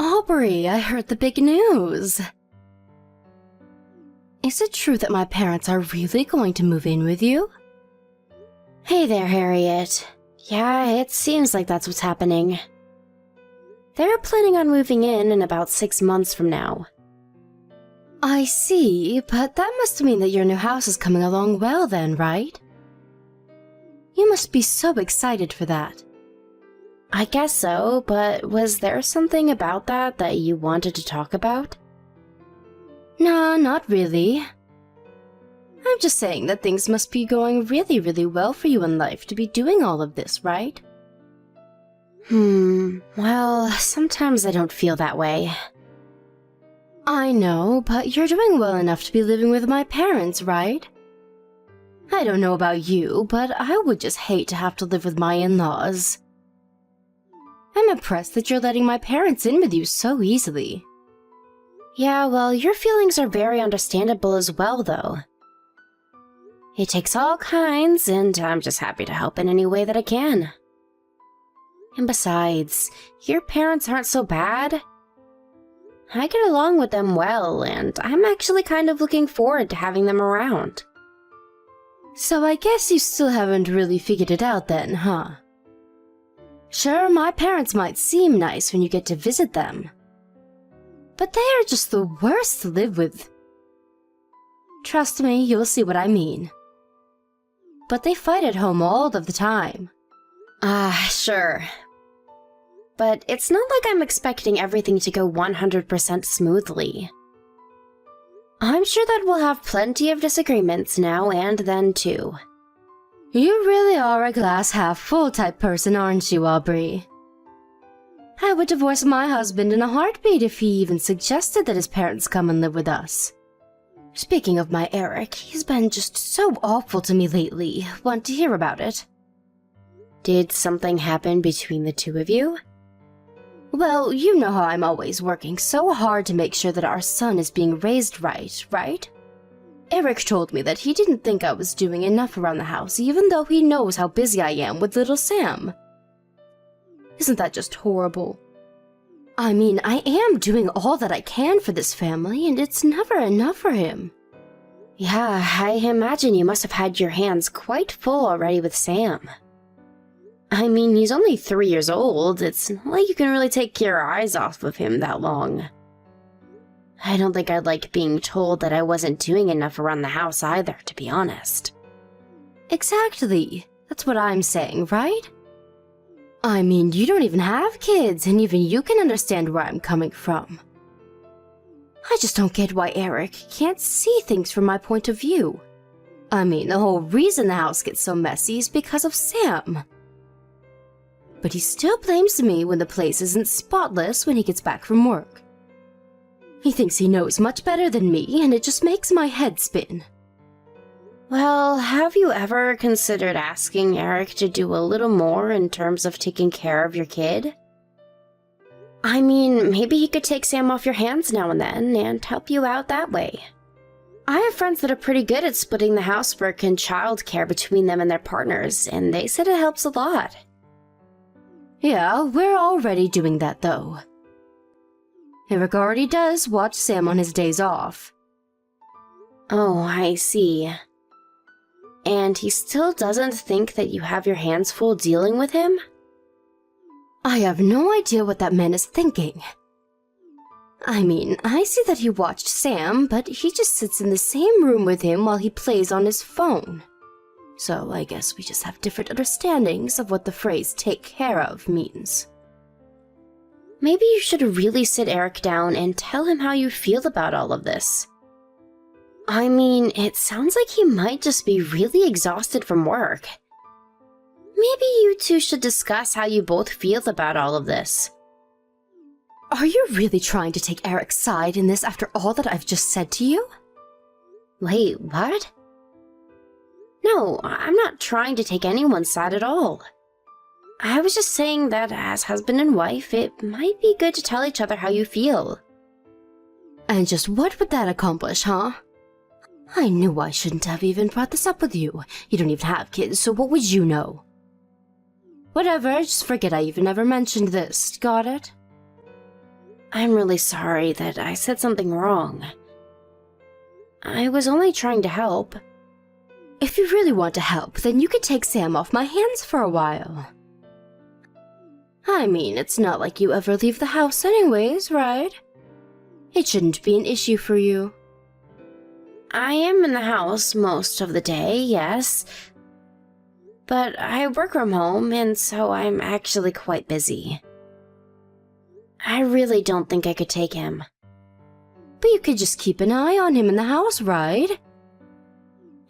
Aubrey, I heard the big news. Is it true that my parents are really going to move in with you? Hey there, Harriet. Yeah, it seems like that's what's happening. They're planning on moving in about 6 months from now. I see, but that must mean that your new house is coming along well then, right? You must be so excited for that. I guess so, but was there something about that you wanted to talk about? Nah, not really. I'm just saying that things must be going really, really well for you in life to be doing all of this, right? Well, sometimes I don't feel that way. I know, but you're doing well enough to be living with my parents, right? I don't know about you, but I would just hate to have to live with my in-laws. I'm impressed that you're letting my parents in with you so easily. Yeah, well, your feelings are very understandable as well, though. It takes all kinds, and I'm just happy to help in any way that I can. And besides, your parents aren't so bad. I get along with them well, and I'm actually kind of looking forward to having them around. So I guess you still haven't really figured it out then, huh? Sure, my parents might seem nice when you get to visit them, but they are just the worst to live with. Trust me, you'll see what I mean. But they fight at home all of the time. Sure. But it's not like I'm expecting everything to go 100% smoothly. I'm sure that we'll have plenty of disagreements now and then, too. You really are a glass-half-full type person, aren't you, Aubrey? I would divorce my husband in a heartbeat if he even suggested that his parents come and live with us. Speaking of my Eric, he's been just so awful to me lately. Want to hear about it? Did something happen between the two of you? Well, you know how I'm always working so hard to make sure that our son is being raised right? Eric told me that he didn't think I was doing enough around the house, even though he knows how busy I am with little Sam. Isn't that just horrible? I mean, I am doing all that I can for this family, and it's never enough for him. Yeah, I imagine you must have had your hands quite full already with Sam. I mean, he's only 3 years old. It's not like you can really take your eyes off of him that long. I don't think I'd like being told that I wasn't doing enough around the house either, to be honest. Exactly. That's what I'm saying, right? I mean, you don't even have kids, and even you can understand where I'm coming from. I just don't get why Eric can't see things from my point of view. I mean, the whole reason the house gets so messy is because of Sam. But he still blames me when the place isn't spotless when he gets back from work. He thinks he knows much better than me, and it just makes my head spin. Well, have you ever considered asking Eric to do a little more in terms of taking care of your kid? I mean, maybe he could take Sam off your hands now and then and help you out that way. I have friends that are pretty good at splitting the housework and childcare between them and their partners, and they said it helps a lot. Yeah, we're already doing that, though. Eric already does watch Sam on his days off. Oh, I see. And he still doesn't think that you have your hands full dealing with him? I have no idea what that man is thinking. I mean, I see that he watched Sam, but he just sits in the same room with him while he plays on his phone. So I guess we just have different understandings of what the phrase "take care of" means. Maybe you should really sit Eric down and tell him how you feel about all of this. I mean, it sounds like he might just be really exhausted from work. Maybe you two should discuss how you both feel about all of this. Are you really trying to take Eric's side in this after all that I've just said to you? Wait, what? No, I'm not trying to take anyone's side at all. I was just saying that as husband and wife, it might be good to tell each other how you feel. And just what would that accomplish, huh? I knew I shouldn't have even brought this up with you. You don't even have kids, so what would you know? Whatever, just forget I even ever mentioned this, got it? I'm really sorry that I said something wrong. I was only trying to help. If you really want to help, then you could take Sam off my hands for a while. I mean, it's not like you ever leave the house anyways, right? It shouldn't be an issue for you. I am in the house most of the day, yes. But I work from home, and so I'm actually quite busy. I really don't think I could take him. But you could just keep an eye on him in the house, right?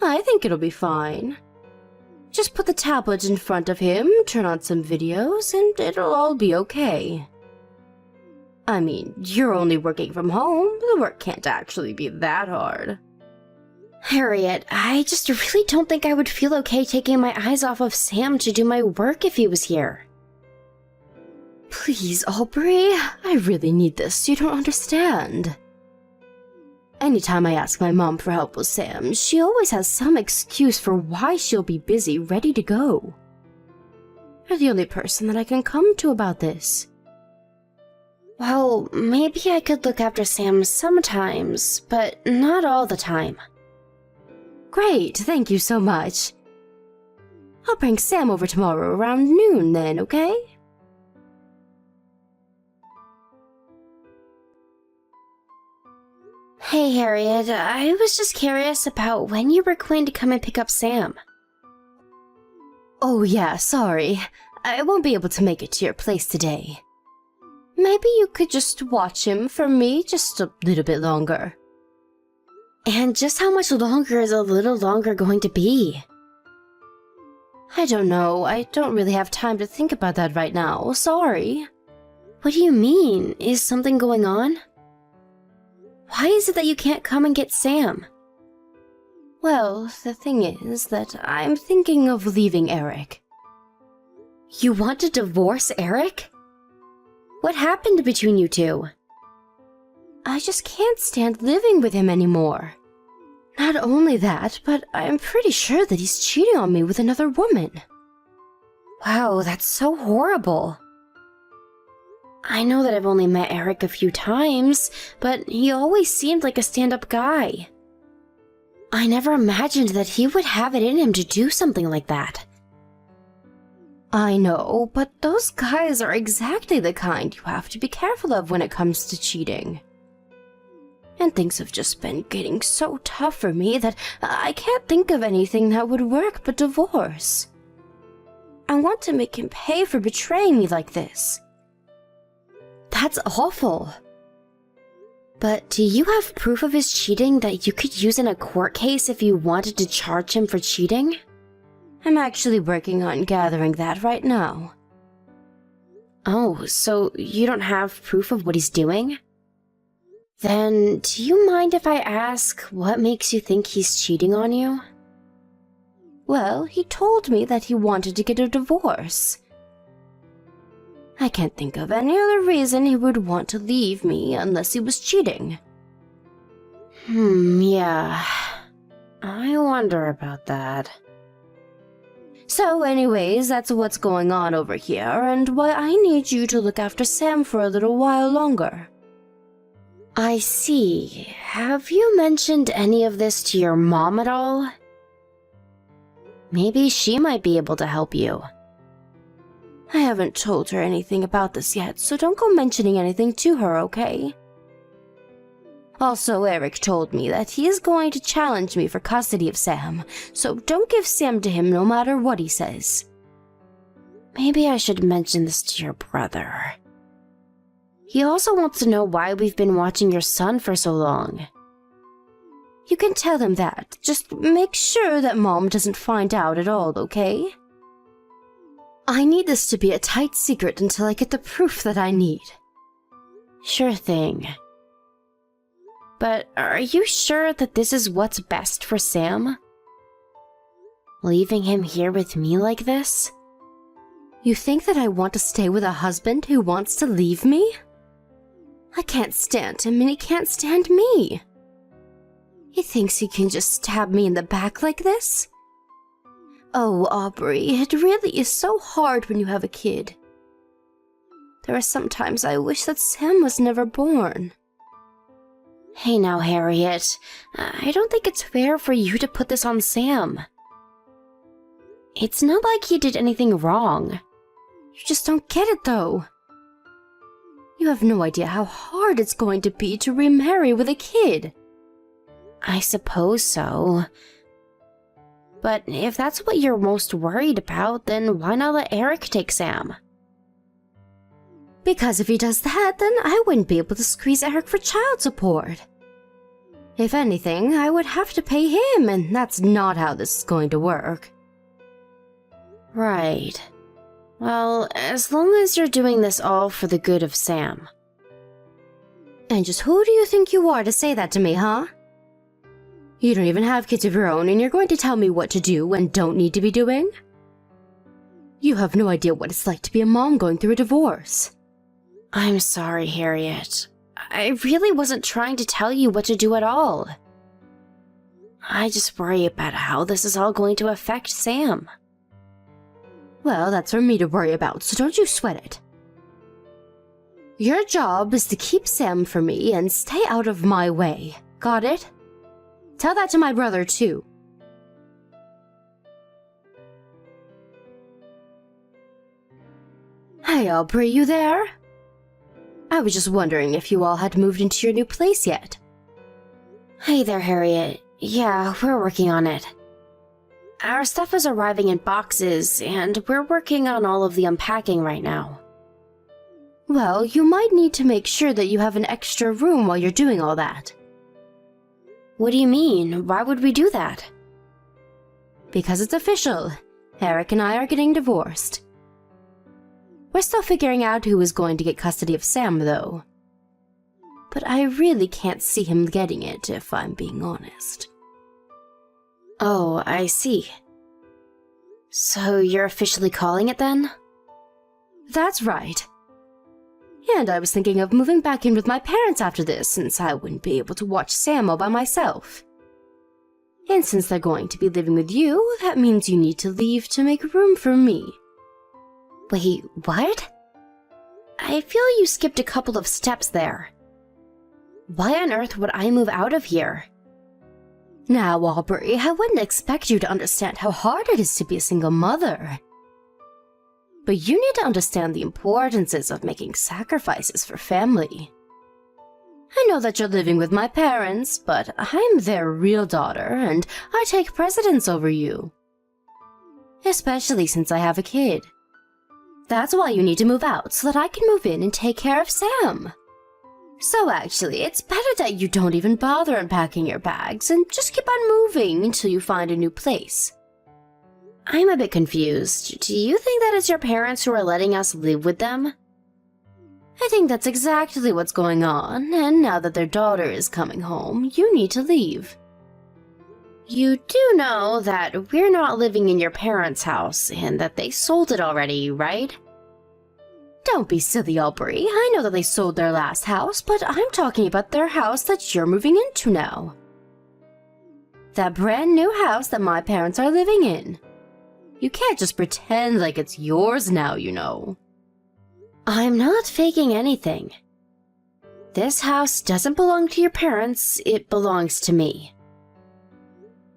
I think it'll be fine. Just put the tablet in front of him, turn on some videos, and it'll all be okay. I mean, you're only working from home. The work can't actually be that hard. Harriet, I just really don't think I would feel okay taking my eyes off of Sam to do my work if he was here. Please, Aubrey, I really need this. You don't understand. Anytime I ask my mom for help with Sam, she always has some excuse for why she'll be busy, ready to go. You're the only person that I can come to about this. Well, maybe I could look after Sam sometimes, but not all the time. Great, thank you so much. I'll bring Sam over tomorrow around noon then, okay? Hey, Harriet, I was just curious about when you were going to come and pick up Sam. Oh yeah, sorry. I won't be able to make it to your place today. Maybe you could just watch him for me just a little bit longer. And just how much longer is a little longer going to be? I don't know. I don't really have time to think about that right now. Sorry. What do you mean? Is something going on? Why is it that you can't come and get Sam? Well, the thing is that I'm thinking of leaving Eric. You want to divorce Eric? What happened between you two? I just can't stand living with him anymore. Not only that, but I'm pretty sure that he's cheating on me with another woman. Wow, that's so horrible. I know that I've only met Eric a few times, but he always seemed like a stand-up guy. I never imagined that he would have it in him to do something like that. I know, but those guys are exactly the kind you have to be careful of when it comes to cheating. And things have just been getting so tough for me that I can't think of anything that would work but divorce. I want to make him pay for betraying me like this. That's awful. But do you have proof of his cheating that you could use in a court case if you wanted to charge him for cheating? I'm actually working on gathering that right now. Oh, so you don't have proof of what he's doing? Then, do you mind if I ask what makes you think he's cheating on you? Well, he told me that he wanted to get a divorce. I can't think of any other reason he would want to leave me unless he was cheating. Yeah. I wonder about that. So anyways, that's what's going on over here and why I need you to look after Sam for a little while longer. I see. Have you mentioned any of this to your mom at all? Maybe she might be able to help you. I haven't told her anything about this yet, so don't go mentioning anything to her, okay? Also, Eric told me that he is going to challenge me for custody of Sam, so don't give Sam to him no matter what he says. Maybe I should mention this to your brother. He also wants to know why we've been watching your son for so long. You can tell him that. Just make sure that Mom doesn't find out at all, okay? I need this to be a tight secret until I get the proof that I need. Sure thing. But are you sure that this is what's best for Sam? Leaving him here with me like this? You think that I want to stay with a husband who wants to leave me? I can't stand him and he can't stand me. He thinks he can just stab me in the back like this? Oh, Aubrey, it really is so hard when you have a kid. There are sometimes I wish that Sam was never born. Hey now, Harriet. I don't think it's fair for you to put this on Sam. It's not like he did anything wrong. You just don't get it, though. You have no idea how hard it's going to be to remarry with a kid. I suppose so. But if that's what you're most worried about, then why not let Eric take Sam? Because if he does that, then I wouldn't be able to squeeze Eric for child support. If anything, I would have to pay him, and that's not how this is going to work. Right. Well, as long as you're doing this all for the good of Sam. And just who do you think you are to say that to me, huh? You don't even have kids of your own, and you're going to tell me what to do and don't need to be doing? You have no idea what it's like to be a mom going through a divorce. I'm sorry, Harriet. I really wasn't trying to tell you what to do at all. I just worry about how this is all going to affect Sam. Well, that's for me to worry about, so don't you sweat it. Your job is to keep Sam for me and stay out of my way. Got it? Tell that to my brother, too. Hey, Aubrey, you there? I was just wondering if you all had moved into your new place yet. Hey there, Harriet. Yeah, we're working on it. Our stuff is arriving in boxes, and we're working on all of the unpacking right now. Well, you might need to make sure that you have an extra room while you're doing all that. What do you mean? Why would we do that? Because it's official. Eric and I are getting divorced. We're still figuring out who is going to get custody of Sam, though. But I really can't see him getting it, if I'm being honest. Oh, I see. So you're officially calling it then? That's right. And I was thinking of moving back in with my parents after this, since I wouldn't be able to watch Sam all by myself. And since they're going to be living with you, that means you need to leave to make room for me. Wait, what? I feel you skipped a couple of steps there. Why on earth would I move out of here? Now, Aubrey, I wouldn't expect you to understand how hard it is to be a single mother. But you need to understand the importances of making sacrifices for family. I know that you're living with my parents, but I'm their real daughter, and I take precedence over you. Especially since I have a kid. That's why you need to move out, so that I can move in and take care of Sam. So actually, it's better that you don't even bother unpacking your bags and just keep on moving until you find a new place. I'm a bit confused. Do you think that it's your parents who are letting us live with them? I think that's exactly what's going on, and now that their daughter is coming home, you need to leave. You do know that we're not living in your parents' house and that they sold it already, right? Don't be silly, Aubrey. I know that they sold their last house, but I'm talking about their house that you're moving into now. That brand new house that my parents are living in. You can't just pretend like it's yours now, you know. I'm not faking anything. This house doesn't belong to your parents, it belongs to me.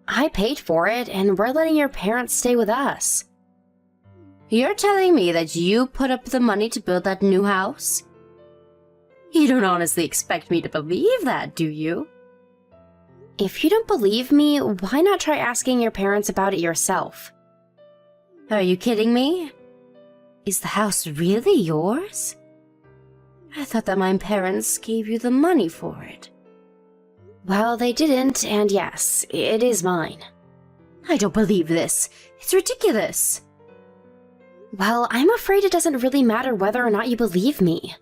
I paid for it, and we're letting your parents stay with us. You're telling me that you put up the money to build that new house? You don't honestly expect me to believe that, do you? If you don't believe me, why not try asking your parents about it yourself? Are you kidding me? Is the house really yours? I thought that my parents gave you the money for it. Well, they didn't, and yes, it is mine. I don't believe this. It's ridiculous. Well, I'm afraid it doesn't really matter whether or not you believe me.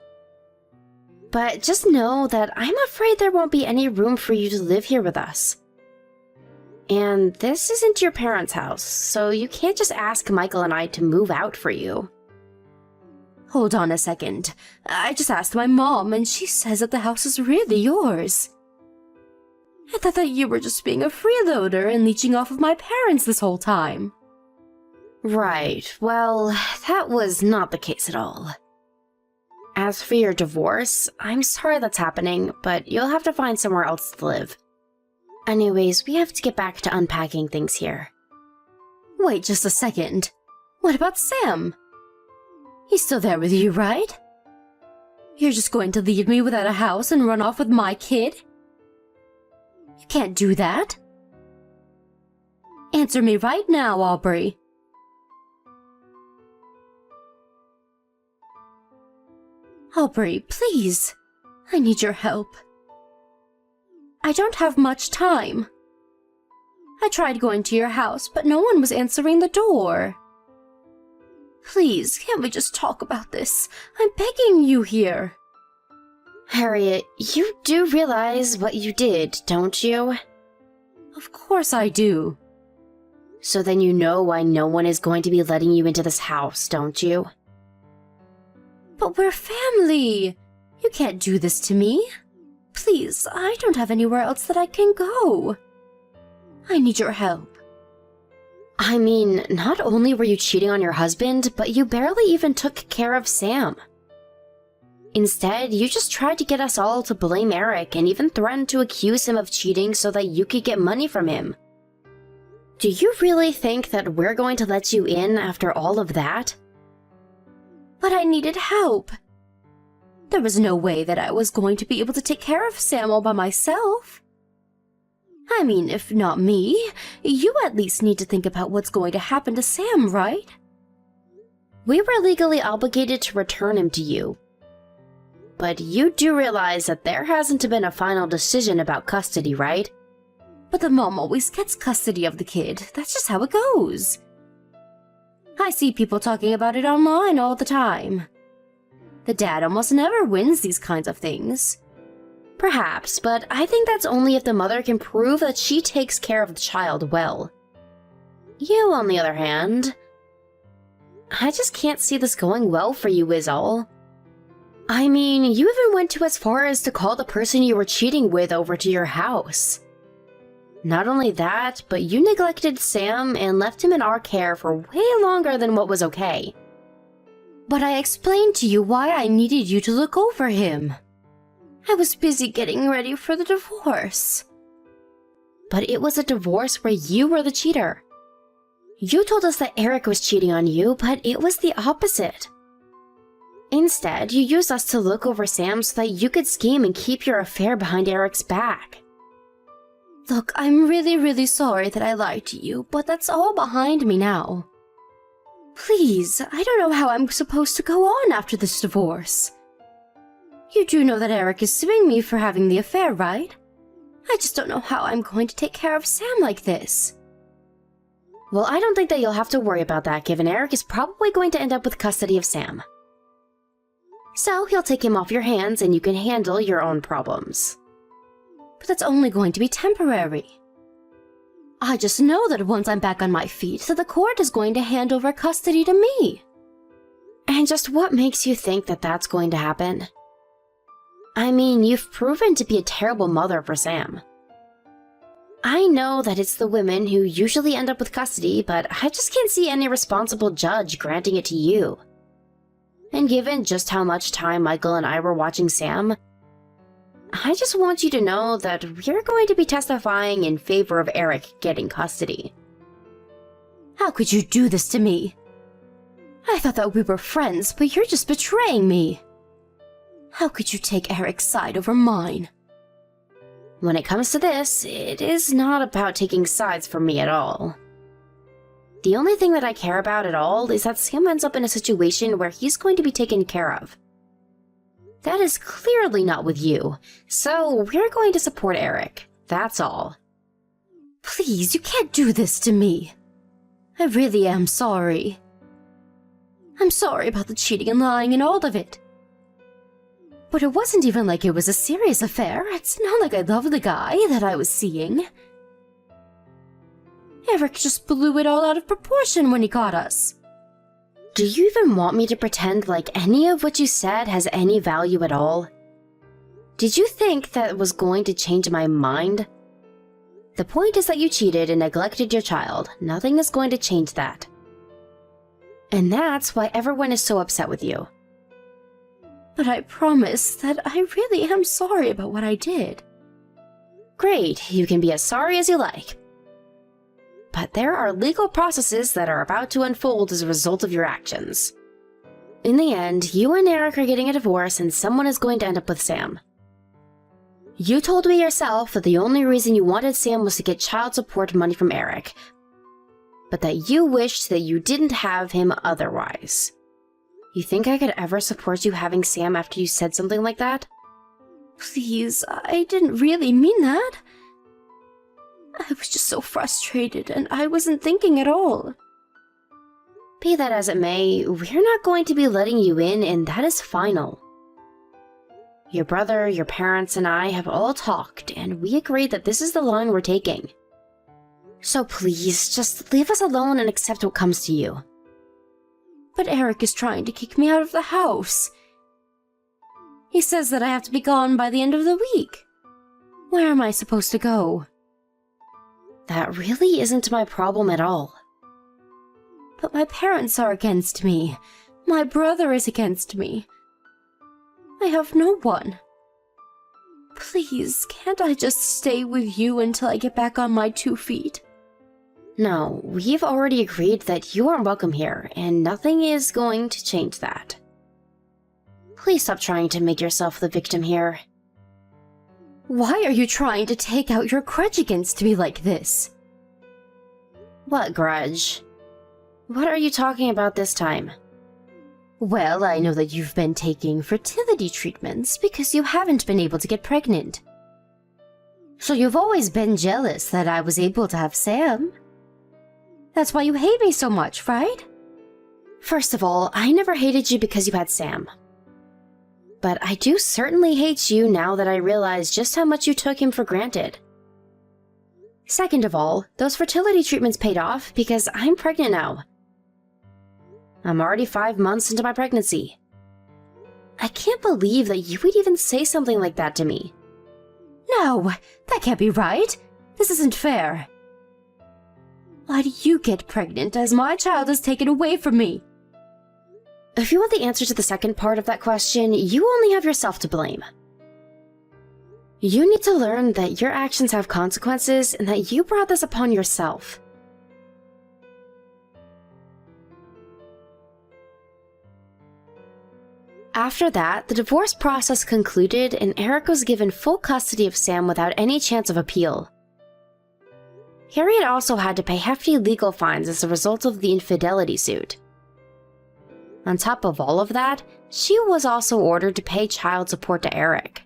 But just know that I'm afraid there won't be any room for you to live here with us. And this isn't your parents' house, so you can't just ask Michael and I to move out for you. Hold on a second. I just asked my mom, and she says that the house is really yours. I thought that you were just being a freeloader and leeching off of my parents this whole time. Right, well, that was not the case at all. As for your divorce, I'm sorry that's happening, but you'll have to find somewhere else to live. Anyways, we have to get back to unpacking things here. Wait just a second. What about Sam? He's still there with you, right? You're just going to leave me without a house and run off with my kid? You can't do that. Answer me right now, Aubrey. Aubrey, please. I need your help. I don't have much time. I tried going to your house, but no one was answering the door. Please, can't we just talk about this? I'm begging you here. Harriet, you do realize what you did, don't you? Of course I do. So then you know why no one is going to be letting you into this house, don't you? But we're family. You can't do this to me. Please, I don't have anywhere else that I can go. I need your help. I mean, not only were you cheating on your husband, but you barely even took care of Sam. Instead, you just tried to get us all to blame Eric and even threatened to accuse him of cheating so that you could get money from him. Do you really think that we're going to let you in after all of that? But I needed help. There was no way that I was going to be able to take care of Sam all by myself. I mean, if not me, you at least need to think about what's going to happen to Sam, right? We were legally obligated to return him to you. But you do realize that there hasn't been a final decision about custody, right? But the mom always gets custody of the kid. That's just how it goes. I see people talking about it online all the time. The dad almost never wins these kinds of things. Perhaps, but I think that's only if the mother can prove that she takes care of the child well. You, on the other hand, I just can't see this going well for you, is all. I mean, you even went to as far as to call the person you were cheating with over to your house. Not only that, but you neglected Sam and left him in our care for way longer than what was okay. But I explained to you why I needed you to look over him. I was busy getting ready for the divorce. But it was a divorce where you were the cheater. You told us that Eric was cheating on you, but it was the opposite. Instead, you used us to look over Sam so that you could scheme and keep your affair behind Eric's back. Look, I'm really sorry that I lied to you, but that's all behind me now. Please, I don't know how I'm supposed to go on after this divorce. You do know that Eric is suing me for having the affair, right? I just don't know how I'm going to take care of Sam like this. Well, I don't think that you'll have to worry about that, given Eric is probably going to end up with custody of Sam. So he'll take him off your hands and you can handle your own problems. But that's only going to be temporary. I just know that once I'm back on my feet, that the court is going to hand over custody to me. And just what makes you think that that's going to happen? I mean, you've proven to be a terrible mother for Sam. I know that it's the women who usually end up with custody, but I just can't see any responsible judge granting it to you. And given just how much time Michael and I were watching Sam, I just want you to know that we're going to be testifying in favor of Eric getting custody. How could you do this to me? I thought that we were friends, but you're just betraying me. How could you take Eric's side over mine? When it comes to this, it is not about taking sides for me at all. The only thing that I care about at all is that Sam ends up in a situation where he's going to be taken care of. That is clearly not with you, so we're going to support Eric, that's all. Please, you can't do this to me. I really am sorry. I'm sorry about the cheating and lying and all of it. But it wasn't even like it was a serious affair. It's not like I loved the guy that I was seeing. Eric just blew it all out of proportion when he caught us. Do you even want me to pretend like any of what you said has any value at all? Did you think that was going to change my mind? The point is that you cheated and neglected your child. Nothing is going to change that. And that's why everyone is so upset with you. But I promise that I really am sorry about what I did. Great, you can be as sorry as you like. But there are legal processes that are about to unfold as a result of your actions. In the end, you and Eric are getting a divorce and someone is going to end up with Sam. You told me yourself that the only reason you wanted Sam was to get child support money from Eric, but that you wished that you didn't have him otherwise. You think I could ever support you having Sam after you said something like that? Please, I didn't really mean that. I was just so frustrated and I wasn't thinking at all. Be that as it may, we're not going to be letting you in, and that is final. Your brother, your parents, and I have all talked, and we agreed that this is the line we're taking. So please, just leave us alone and accept what comes to you. But Eric is trying to kick me out of the house. He says that I have to be gone by the end of the week. Where am I supposed to go? That really isn't my problem at all. But my parents are against me. My brother is against me. I have no one. Please, can't I just stay with you until I get back on my 2 feet? No, we've already agreed that you aren't welcome here, and nothing is going to change that. Please stop trying to make yourself the victim here. Why are you trying to take out your grudge against me like this? What grudge? What are you talking about this time? Well, I know that you've been taking fertility treatments because you haven't been able to get pregnant. So you've always been jealous that I was able to have Sam. That's why you hate me so much, right? First of all, I never hated you because you had Sam. But I do certainly hate you now that I realize just how much you took him for granted. Second of all, those fertility treatments paid off because I'm pregnant now. I'm already 5 months into my pregnancy. I can't believe that you would even say something like that to me. No, that can't be right. This isn't fair. Why do you get pregnant as my child is taken away from me? If you want the answer to the second part of that question, you only have yourself to blame. You need to learn that your actions have consequences and that you brought this upon yourself. After that, the divorce process concluded and Eric was given full custody of Sam without any chance of appeal. Harriet also had to pay hefty legal fines as a result of the infidelity suit. On top of all of that, she was also ordered to pay child support to Eric.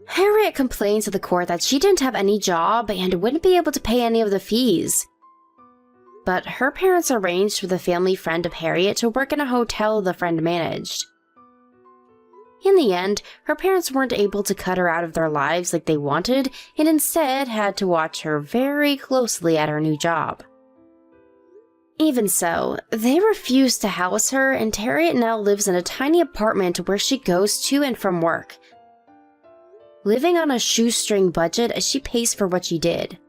Harriet complained to the court that she didn't have any job and wouldn't be able to pay any of the fees. But her parents arranged for the family friend of Harriet to work in a hotel the friend managed. In the end, her parents weren't able to cut her out of their lives like they wanted, and instead had to watch her very closely at her new job. Even so, they refused to house her, and Harriet now lives in a tiny apartment where she goes to and from work, living on a shoestring budget as she pays for what she did.